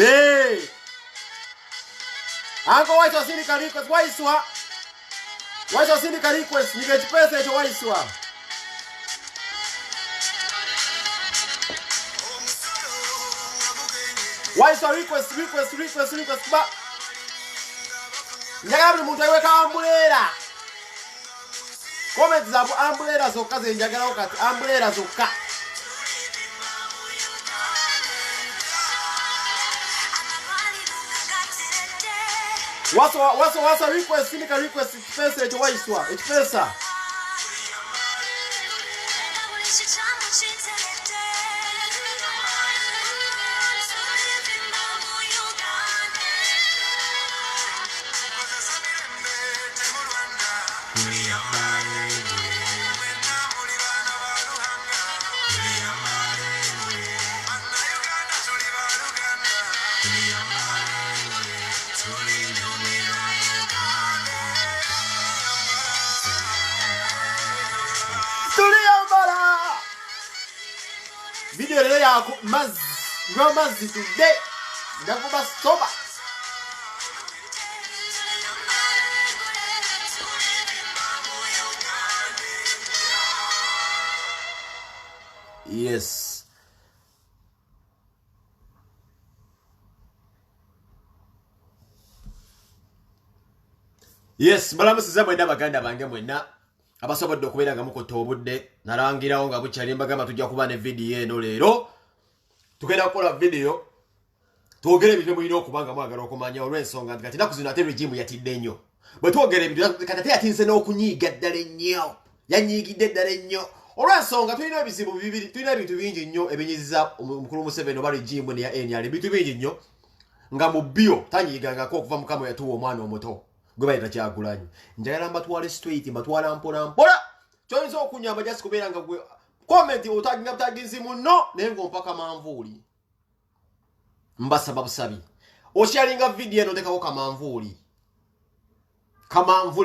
Hey! Anko waiswa sindika request waiswa. Waiswa sindika request nigechipesa echo waiswa. Waiswa request ba. Njagala muntu aiweka ambulera. Comment za ambulera zokka ze njagala okati ambulera zokka. What's a request? Sindika request pesa echo waiswa. Echo pesa. Video leo ya mazi today ndakuba soba. Yes. Yes, balamusiza mwenda baganda bange mwena. Abasobodde okubeera nga mukotobudde nalangirawo nga bukyali gamba tujja kuba ne video eno leero tugenda kukola video twogere ebintu mulina okubanga mwagala okumanya olw'ensonga nti kati naku zino ate regime yatidde nnyo bwe twogere ebintu kati ate yatinze n'okunyiiga ddala ennyo yanyiigidde ddala ennyo olw'ensonga tulina ebizibu bibiri tulina ebintu bingi nnyo ebinyiziza omukulu Museveni oba regime ne ya NRM ebintu bingi nnyo nga mu bio tanyiigangako okuva mukama yatuwa omwana omuto gwe bayita Kyagulanyi njagala mbatwale straight mbatwala mpola kyoyinza okunyamba just kubeera nga gwe comment otaginga butaginzi muno naye ng'ompaka manvuuli mbasaba busabi osharinga video eno tekako kamanvuuli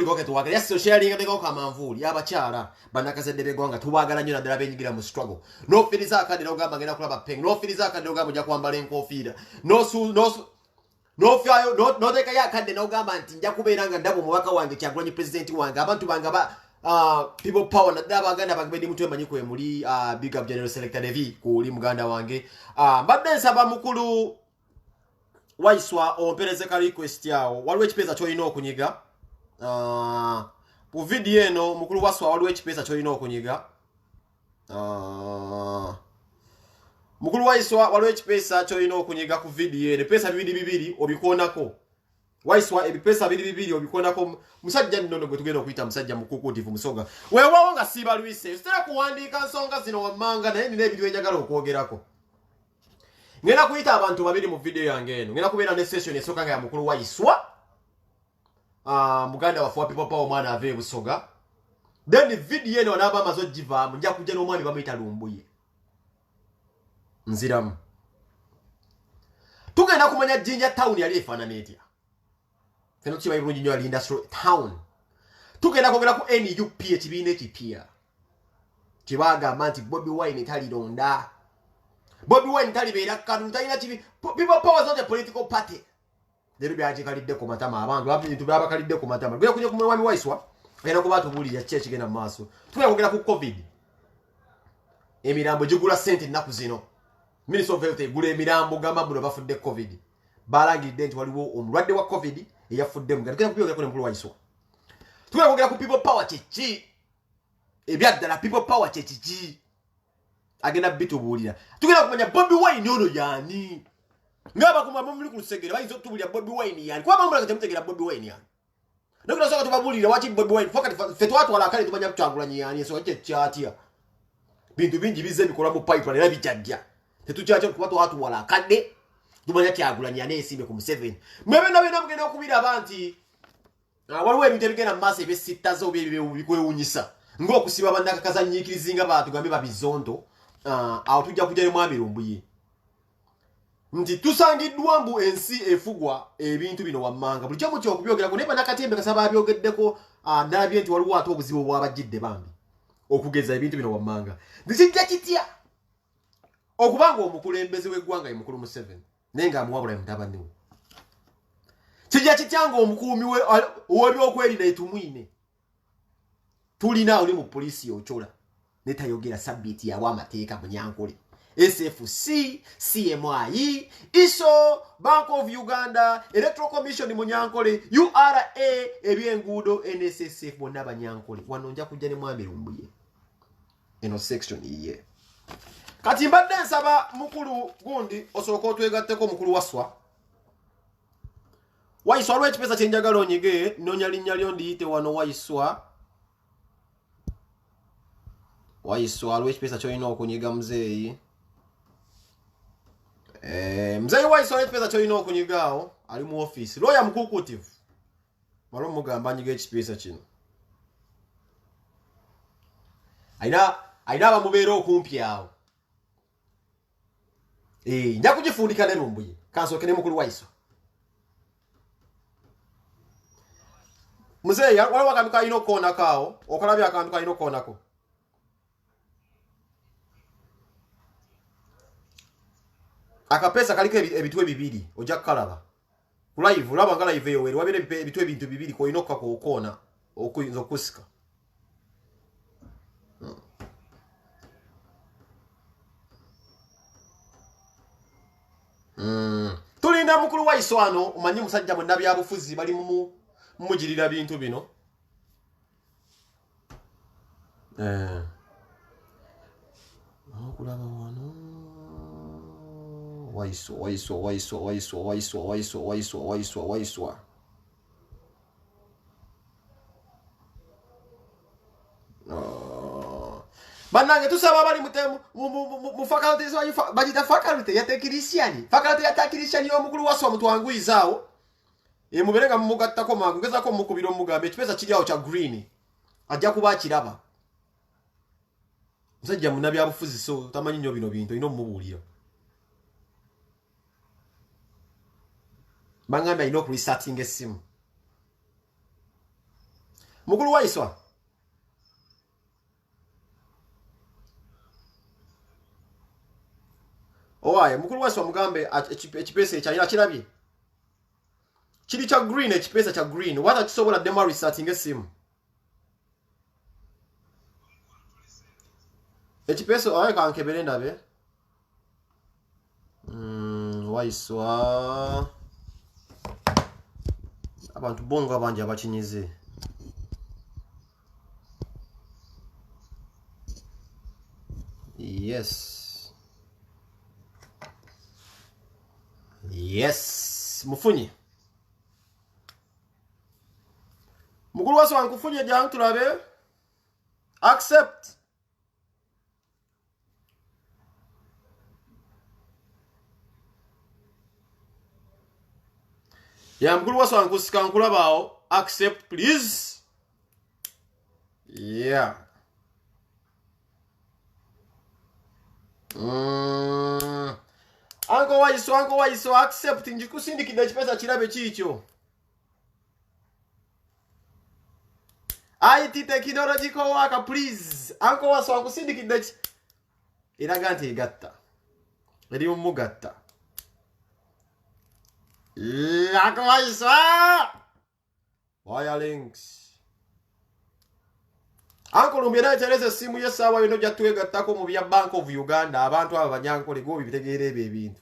koke tuwagala yasi osharinga tekako kamanvuuli abakyala banakazadde begwanga tubaagala nnyo naddala benyigira mu struggle n'ofiriza akadde n'ogamba ngenda kulaba peng n'ofiriza akadde n'ogamba ojja kwambala enkofiira no teka yakadde n'ogamba nti nja kubeera nga ndaba omubaka wange Kyagulanyi president wange abantu bange people power naddala baganda bange bendi mutwe manyi kwe muli big up general selector Levi kuli muganda wange mbadde nsaba mukulu waiswa ompereze ka request yawo waliwo ekipesa kyolina okunyiga ku video eno mukulu waswa waliwo ekipesa kyolina okunyiga mukulu waiswa waliwo ekipesa kyolina okunyiga ku video eno pesa bibiri obikonako waiswa ebipesa bibiri obikonako musajja nnono gwe tugenda okuyita musajja mukukutivu musonga weewawo nga siiba lwise sitera kuwandiika nsonga zino wammanga naye nina ebintu enjagala okwogerako ngenda kuyita abantu babiri mu video yange eno ngenda kubeera ne session esooka nga ya mukulu waiswa muganda wafuwa people power omwana ava ebusoga then video eno wanaaba amaze ogivaamu nja kujja n'omwami bamuyita Lumbuye nziramu tugenda kumanya Jinja town yali efaanana etya feno kibayi bulungi nnyo yali industrial town tugenda kwogera ku NUP ekibiina ekipya kyebagamba nti Bobi Wine talironda Bobi Wine talibeera kanu talina kibi people power is not a political party leero byakikalidde ku matama abantu abintu byabakalidde ku matama gwe kunye ku mwami waiswa era kuba tubulira kiki ekigenda mu maaso tugenda kwogera ku covid emirambo gigula sente nnaku zino Minister of Health egula emirambo gamba buno bafudde covid balangidde nti waliwo omulwadde wa covid eyafudde muganda tugenda kubyogera ku mukulu waiswa tugenda kwogera ku people power kiki ebyaddala people power kiki agenda bitubuulira tugenda kumanya Bobi Wine ono yaani ngaba kumamba muli ku lusegere bayinza okutubulira Bobi Wine yaani kuba bamulaka temutegera Bobi Wine yaani nokuna soka tubabulira waki Bobi Wine fakati fe twatwala akale tumanya Kyagulanyi yaani so kyatya bintu bingi bize bikola mu pipeline era bijajja tetukyakyo kuba twatwala akadde tumanya Kyagulanyi yaani esimbe ku Museveni mwebe nabena mugenda okubira abanti waliwo ebintu ebigenda mu maaso ebyesittaza oba ebikwewunyisa ng'okusiba bannakakazanyiikirizinga baatugambe babizonto awo tujja kujja ne mwami Lumbuye nti tusangiddwa mbu ensi efugwa ebintu bino wammanga buli kyomu kyokubyogerako naye bannakatembe kasaba abyogeddeko nalabye nti waliwo ate obuzibu bwabajjidde bambi okugeza ebintu bino wammanga nti kijja kitya okubanga omukulembeze w'eggwanga ye mukulu Museveni nenga amuwabula mutabani we kijja kityango omukuumi we ow'ebyokwerinda etumwine tulina oli mu poliisi ochola netayogera sabbiiti yawa amateeka mu Nyankole SFC, CMI, ISO, Bank of Uganda, Electoral Commission mu Nyankole, URA, ebyenguudo, NSSF bonna abanyankole. Wano nja kujja ne mwami lumbuye. Eno section iye. Kati mbadde nsaba mukulu gundi osooka otwegatteko mukulu waswa. Waiswa lw'ekipesa kye njagala onyige nonya linnya lyo ndiyite wano Waiswa. Waiswa lw'ekipesa ky'olina okunyiga muzeeyi. Mzee Waiswa lw'ekipesa ky'olina okunyigaawo ali mu office. Lawyer mukukutivu. Malo mugamba nyiga ekipesa kino. Aina abamubeera okumpi awo. Nja kugifundika ne lumbuye. Kansooke ne mukulu Waiswa. Mzee waliwo akantu kalina okukoonako awo. Okalabye akantu kalina okukoonako. Akapesa kaliko ebitwe bibiri ojja kalaba. Ku live laba nga live eyo wabire ebitwe bintu bibiri ko inoka ko okona okuyinza okusika. Tulinda mukulu Waiswa ano omanyi musajja mwenna byabufuzi bali mumujirira bintu bino. Okulaba wano Waiswa. Banange tusaba bali mu faculty zo bagita faculty ya technician. Faculty ya technician yo mukulu Waswa mutwanguyizaawo. Muberenga mugattako mangu ngezako mukubiro mugambe ekipesa kiri awo kya green. Ajja kuba kiraba. Musajja munabi abufuzi so tamanyi nnyo bino bintu ino mmubuulira. Bangamba ino ku restarting esimu. Mukulu Waiswa. Owaye mukulu Waiswa mugambe ekipesa ekyalina kirabye. Kiri kya green ekipesa kya green. Wata kisobola demo restarting esimu. Ekipesa owaye kankebere ndabe. Waiswa. Abantu bongo abangi abakinyize. Yes. Mufunye. Mukulu Waswa nkufunye jangu tulabe. Accept. Ya mukulu Waswa nkusika nkulabaawo. Accept please. Yeah. Uncle Waiswa accept njikusindikidde ekipesa kirabe kiikyo. IT technological worker please. Uncle Waswa nkusindikidde eraga nti egatta. Eri mugatta. Uncle Waiswa. Wire links. Uncle Lumbyera etereze simu yesawa yino jatwegattako mu bya Bank of Uganda abantu aba banyankole go bibitegeera ebyo ebintu.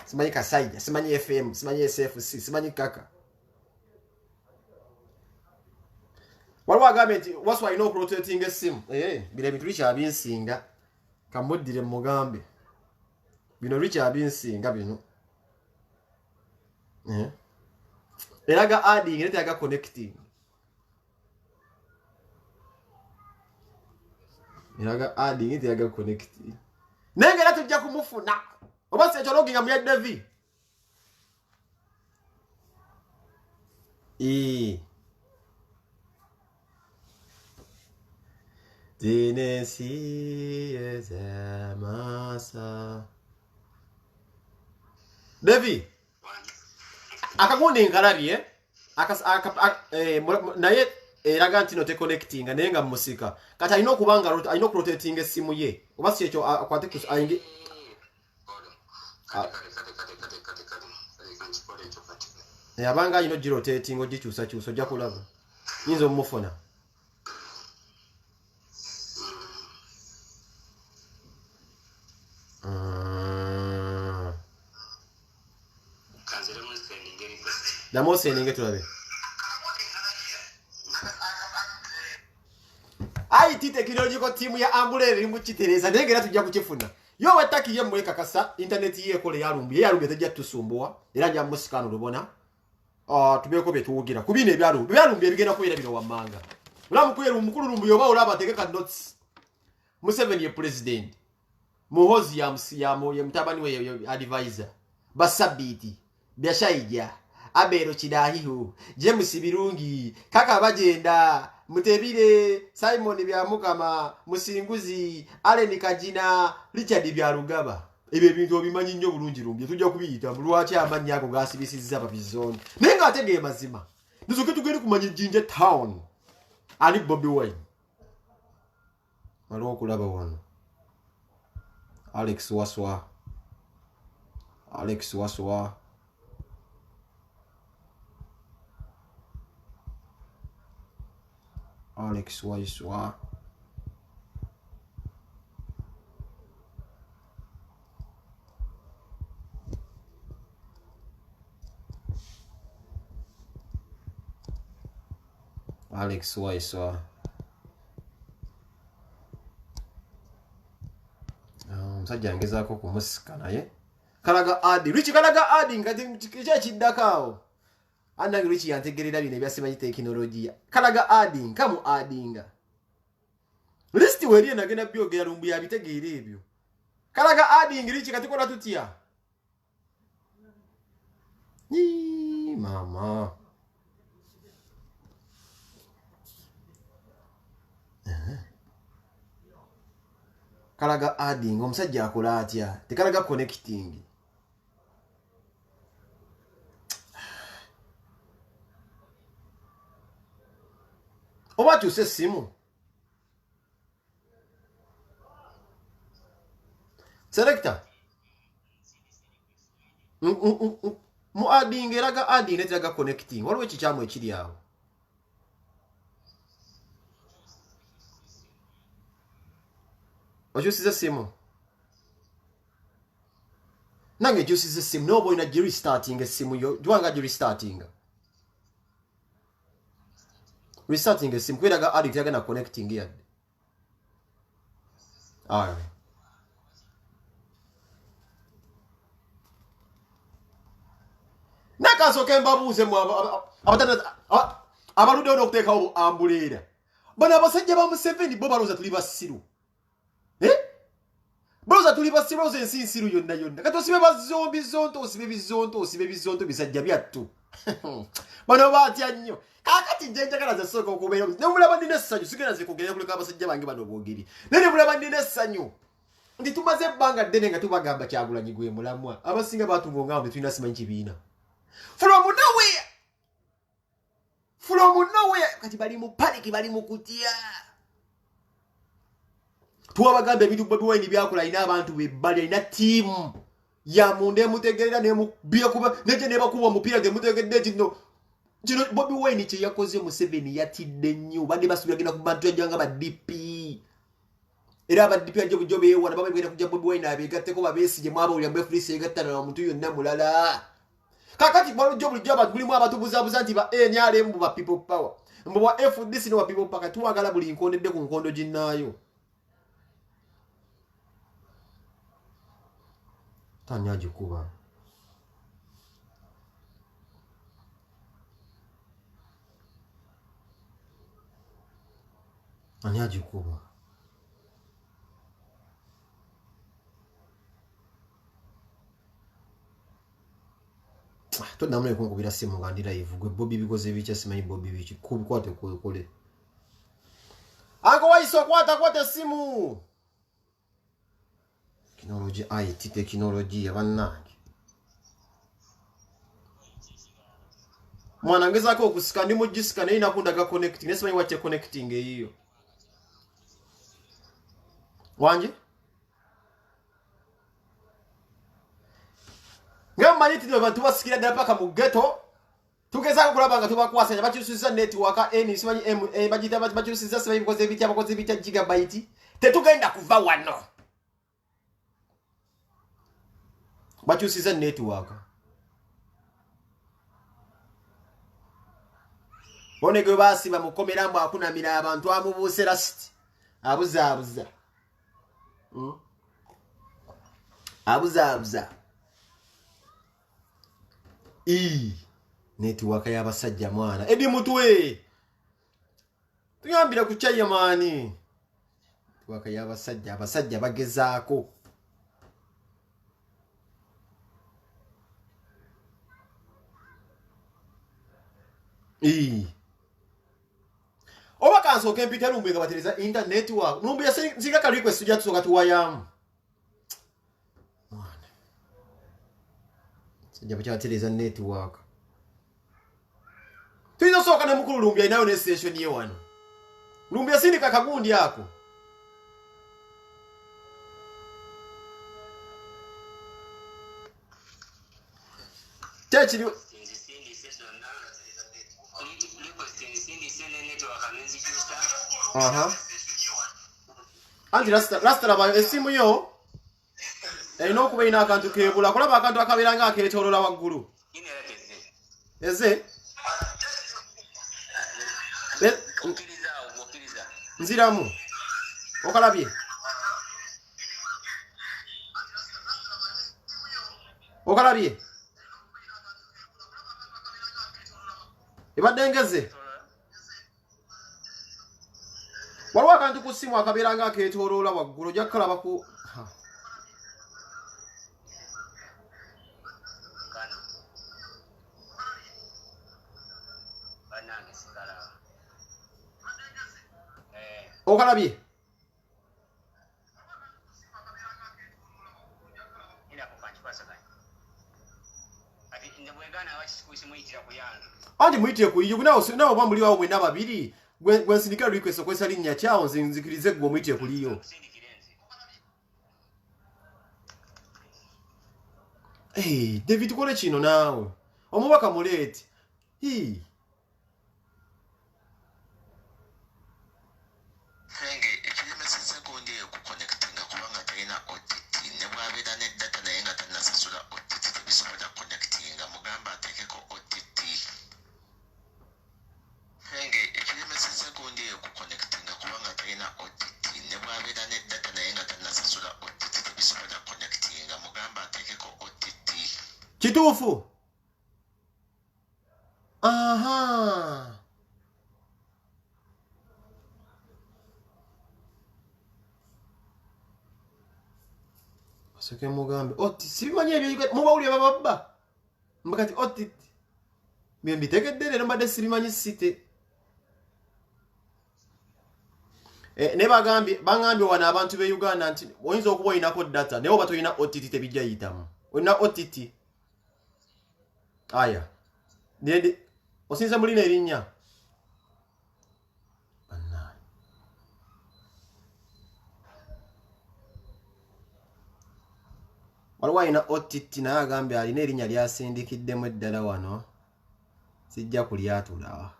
Simanyi Kasaija, simanyi FM, simanyi SFC, simanyi kaka. Waliwo agambe nti Waswa alina okurotatinga essimu. Bino ebintu bikyabinsinga. Kamuddire mugambe. Bino bikyabinsinga bino. Eraga adding ate aga connecting. Eraga adding ate aga connecting. Nengera tujja kumufuna. Oba se kyologinga mu Devi. Dinesi ezamasa. Devi. Akagundi nkalabye naye eraga nti no te connecting naye nga musika kati alina okubanga alina okurotatinga essimu ye oba si ekyo akwate ayingi Yabanga ino girotating ogikyusa kyusa ojja kulaba. Yinza omufuna. Damose ninge tulabe. IT technological team ya Ambulere mu kitereza ndengera tujja kukifuna. Yo wataki ye mweka kasa internet ye ekole yalumbye tejja tusumbuwa era nja musikano lubona. Tubeko betuwugira kubine ebyalumbye bigenda kubeera bino wammanga. Ulamu kwera omukulu lumbu yoba olaba tegeka notes. Museveni ye president. Muhozi ya mtabani we advisor. Basabiti. Byashayija. Abero Chidahihu, James Birungi, Kaka Bajenda, Mutebire, Simon Byamukama, Musinguzi, Aleni Kajina, Richard Byarugaba. Ebe bintu bimanyi nnyo bulungi lumbi tujja kubiyita bulwaki amannya ago gasibisiza babizone. Nenga atege mazima. Nizoke tugende kumanya Jinja Town. Ali Bobby Wine. Malwo kulaba wano. Alex Waswa. Alex Waiswa. Msajja angezaako kumusika naye. Kalaga adi, Rich kalaga adi ngati kiddakaawo. Anange Rich yantegerera bino ebyasimanyi tekinologiya. Kalaga adi nkamu adinga. Listi weriye nagenda byogera lumbu yabitegeera ebyo. Kalaga adi Rich kati kola tutya. Ni mama. Kalaga adding omusajja akola atya tekalaga connecting oba kyuse simu selector mu adding eraga adding neteraga connecting waliwo ekikyamu ekiri awo okyusiza simu nange gyusiza simu noba olina girestarting esimu yo dwanga girestarting restarting esimu kweraga addict yagenda connecting yadde nakasoke mbabuuze mu abaluddewo n'okuteekawo ambuleera bano abasajja ba Museveni bo balooza tuli basiru Broza tuli basiroze ensinsiru yonna kati osibe bazombi zonto osibe bizonto bisajja byattu bano batya nnyo kakati njenjagala zasooka okubeera ne mulaba ndina essanyu sigenda zikugenda kuleka abasajja bange bano boogeri ne mulaba ndina essanyu ndi tumaze ebbanga ddene nga tubagamba Kyagulanyi gwe mulamwa abasinga batubonga nga tulina simanyi kibiina from nowhere kati bali mu panic bali mu kutya tuwabagambe ebintu Bobi Wine byakola ina abantu bebbali ina team ya munde mutegerera ne mubira kuba neje ne bakuba mupira ge mutegedde kino Bobi Wine kye yakoze Museveni yatidde nnyo bade basubira ku bantu yajanga ba DP era ba DP ajobe jobe wana baba bwena kujja Bobi Wine abegatteko babesije mwaba ulyambe Free yegattana na muntu yonna mulala kakati balo jobu joba gulimu abatubuzabuza nti ba NRM ba people power mbo wa FDC ne wa people power tuwagala buli nkondedde ku nkondo jinnayo Tanya Jukuba. Tanya Jukuba. Tonna mwe kunkubira simu ngandira ivugwe Bobby bikoze bicha simanyi Bobby bichi kubikwate kule. Ango waiso kwata simu. Technology IT technology abannange mwana ngezako okusika ndi mujisika naye nakundaga connecting nesimanyi wache connecting eyiyo wanje ngammanyi tino bantu basikira ddala paka mu ghetto tugeza kulaba nga tubakwasanya bakyusiza network n simanyi bagita bakyusiza simanyi bakoze bitya gigabyte tetugenda kuva wano bakyusiza network bonege basiba mukomera mbu akunamira abantu amubuuse lasiti abuza network y'abasajja mwana edi mutwe tuyambira ku chaya mani network y'abasajja bagezaako oba kansooka empita lumbe nga batereza internet work lumbe yasinga ka request tujja tusooka tuwayamu mwana sajja bakyatereza network tuyinza osooka ne mukulu lumbi alinayo ne station ye wano lumbi yasindika kagundi ako tekiri anti rasta laba esimu yo erina okuba erina akantu kebula kulaba akantu akabeera nga akeetoolola waggulu eze nziramu okalabye ebadde ngeze waliwo akantu ku ssimu akabeera nga akeetooloola waggulu ojja kukalaba ku okalabye anti muyitire ku liyo nawe oba muliwawo mwenna babiri gwensindika request okozesa linnya kyawo nze nzikirize gwe omuyitire ku liyo David kole kino naawe omubaka muleeti kituufu osoke mugambe sibimanyi ebyo mubawulire bababba mbakati mbitekedde leero mbadde sibimanyi site ne bagambye wano abantu be Uganda nti oyinza okuba olinako data naye oba tolina OTT tebijja yitamu olina OTT aya osinze mulina erinnya waliwo alina OTT naye agambye alina erinnya lyasindikiddemu eddala wano sijja kulyatula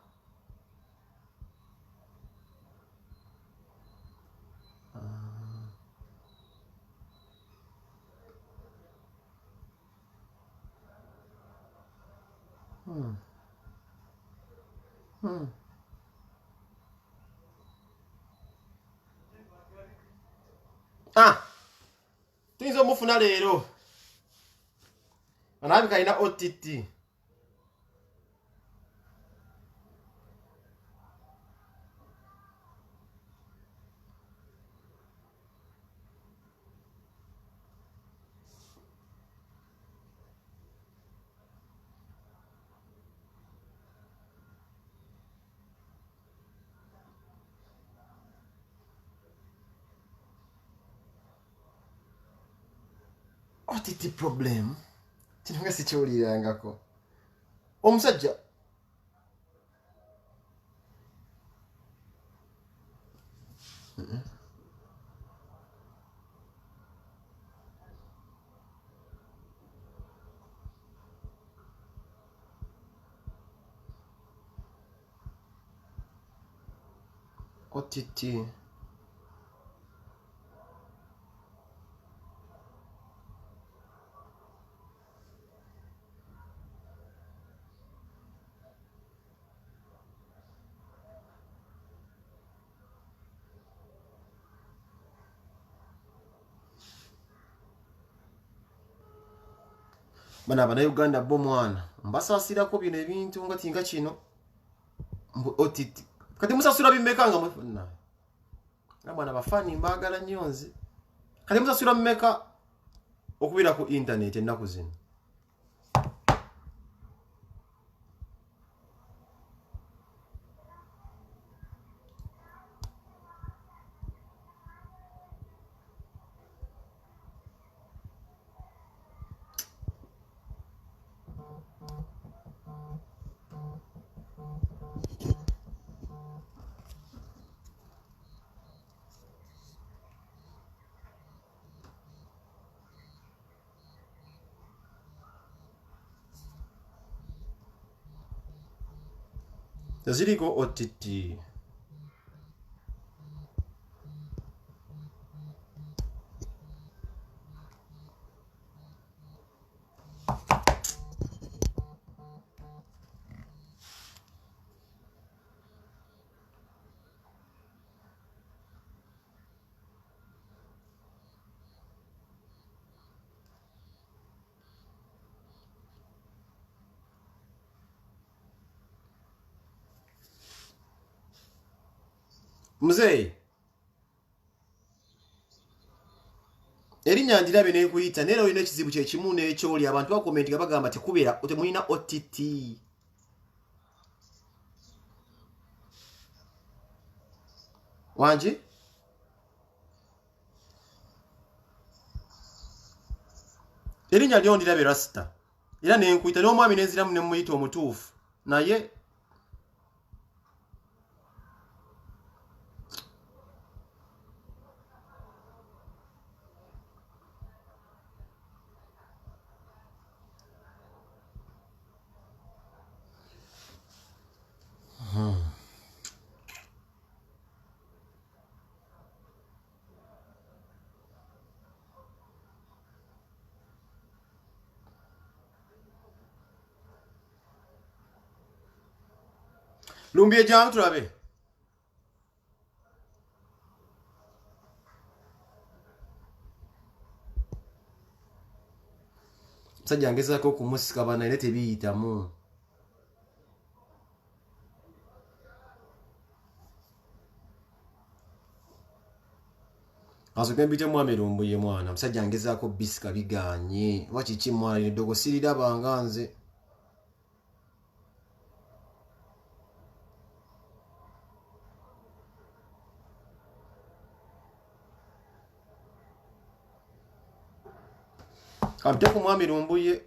tuyinza omufuna leero anabika alina OTT OTT problem kino nga sikiwulirangako omusajja OTT. Bana Uganda bo mwana mbasasirako bino ebintu nga tinga kino mbu OTT kati musasura bimeka nga mufuna na bwana bafani mbagala nyonzi kati musasura mmeka okubira ku internet ennaku zino teziriko OTT. Mzee Erinnya ndirabe ne kuyita nero oyina ekizibu kye kimu n'ekyoli abantu bakomenti nga bagamba tekubera temulina OTT. Wanje erinnya lyo ndirabe Rasta era ne nkuyita n'omwami n'enziramu ne muyita omutuufu naye Lumbye jangu tulabe. Musajja ngezaako okumusika bana era tebiyitamu. Asoke mbite mwami Lumbuye mwana musajja ngezaako bisika biganye. Wakiki mwana edogo sirirabanga nze. Kamte ku mwami Lumbuye.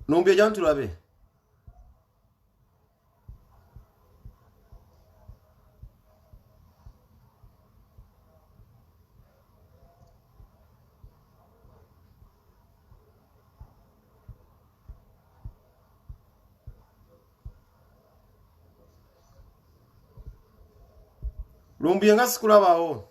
Lumbuye jangu tulabe. Lumbuye nga sikulabawo.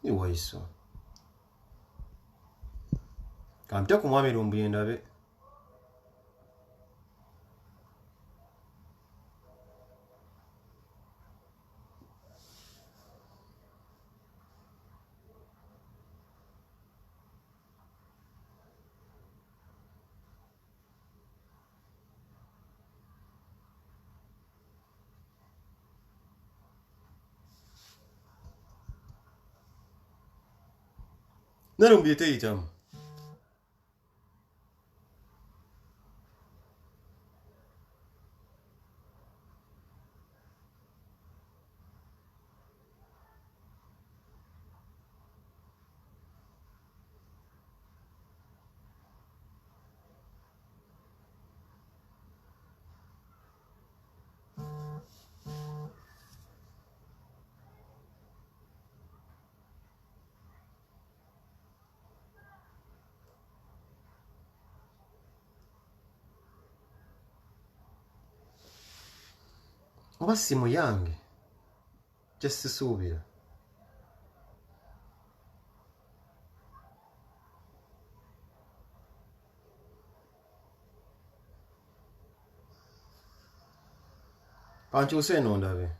Iwaiso. Kamte ku mwami Lumbuye ndabe. Nero mbiyete itamu. Oba simu yange kyesisuubira. Kankyuse eno ndabe.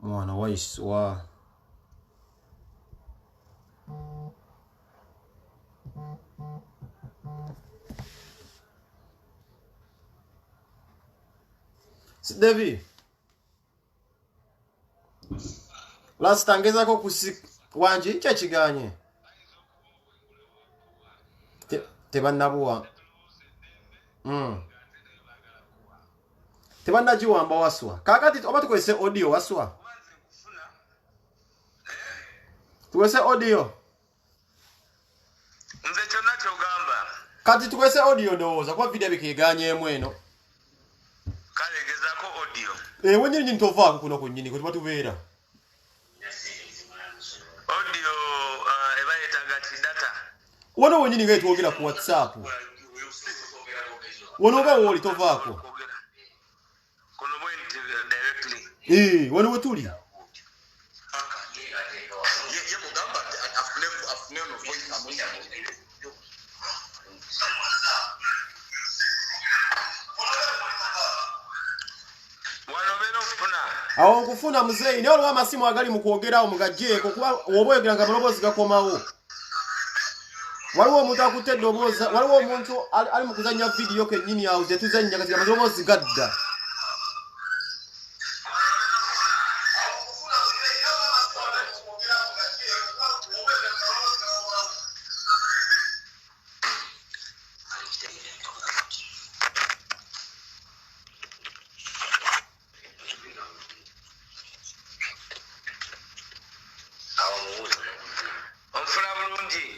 Mwana waiswa. Devi. Last tangezako kusik wanji kyekiganye. Tebannabuwa. Tebannagiwamba waswa. Kakati oba tukozese audio waswa. Tukozese audio. Nze kyonna kyogamba. Kati tukozese audio ndowooza kuba video bikiganyemu eno. Kale gezako audio. Wenyini ntovaako kuno kunnyini kwe tuba tubeera. Audio eba yetaaga kidata. Wano wenyini nga twogera ku WhatsApp. Wano oba wooli tovaako. Kuno bwenti directly. Wano we tuli. Awo nkufuna muzeyi naye olwa amasimu agali mu kwogerawo mugagyeeko kuba oba oyogera nga amaloboozi gakomawo. Waliwo omuntu akutte eddoboozi, waliwo omuntu ali mu kuzannya vidiyo kennyini awo tetuzannya kati amaloboozi gadda.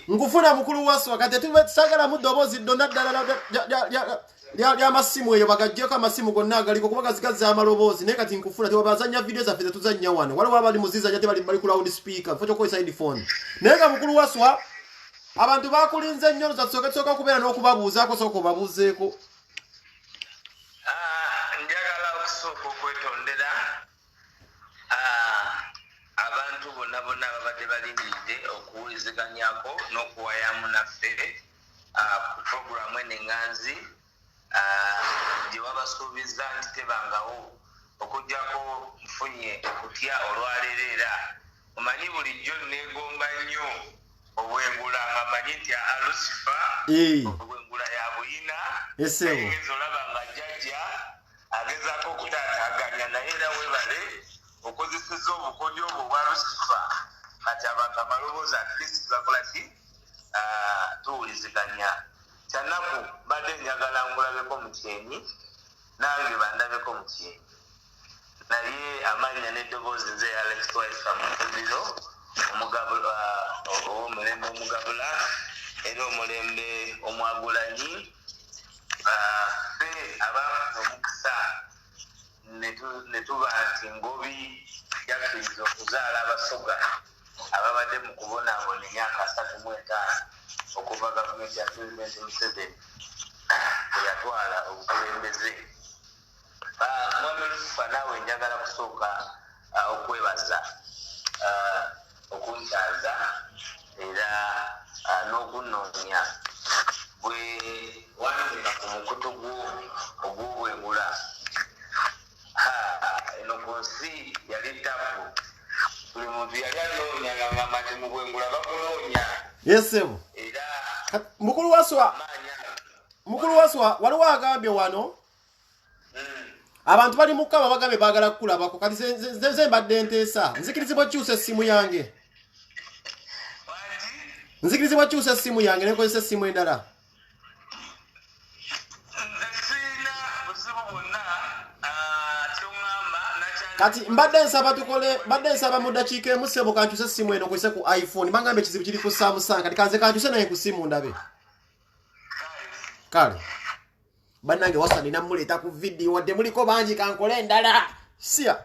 Nkufuna mukulu waswa kati tubasagala mu ddoboozi ddonna ddala lya masimu eyo bagaggyeko amasimu gonna agaliko kuba gazigazza amaloboozi naye kati nkufuna tebabazannya vidiyo zaffe tetuzannya wano waliwo abali muzizannya tebali ku loud speaker fo kyokozesa headphone naye nga mukulu waswa abantu bakulinze nnyo zasooka okubeera n'okubabuuzaako sooka obabuuzeeko. Njagala okusooka okwetondera abantu bonna ababadde balindiridde okuwuliziganyako n'okuwayamu naffe ku puroguramu eneŋŋanzi gye wabasuubiza nti tebangawo okuggyako nfunye okutya olwaleero era omanyi bulijjo neegomba nnyo obwengula nga manyi nti Lucifa obwengula ya buyina egeza olaba nga jjajja agezaako okutaataaganya naye era webale okozeseza obukodyo obwo obwa Lucifa kati abantu amaloboozi atlist bakola ki tuwuliziganya kyanaku badde njagala ngulabeko mukyenyi nange bandabeko mukyenyi naye amannya n'eddoboozi nze Alex Twaisa Mukuziro omulembe omugabula era omulembe omwagulanyi ffe abafuza omukisa ne tuba nti ngobi yakkirizza okuzaala abasoga ababadde mu kubonaabona emyaka 35 okuva gavumenti ya Pulezidenti Museveni bwe yatwala obukulembeze. Mwami Lucifa naawe njagala kusooka okwebaza okunkyaza era n'okunoonya bwe wandika ku mukutu gwo ogw'obwengula eno ku nsi yali tapu buli muntu yali anoonya nga ngamba nti mubwengula bakunoonya yesebo era mukulu waswa waliwo agambye wano abantu bali mukaba bagambye baagala kukulabako kati ze mbadde nteesa nzikirizibwa kyusa essimu yange nzikirizibwa kyusa essimu yange nenkozesa essimu endala kati mbadde nsaba mu ddakiika emu ssebo kankyuse essimu eno nkozese ku iphone bangambye ekizibu kiri ku Samsung kati kanze kankyuse naye ku ssimu ndabe kale bannange wasa nina muleeta ku vidiyo wadde muliko bangi kankole endala siya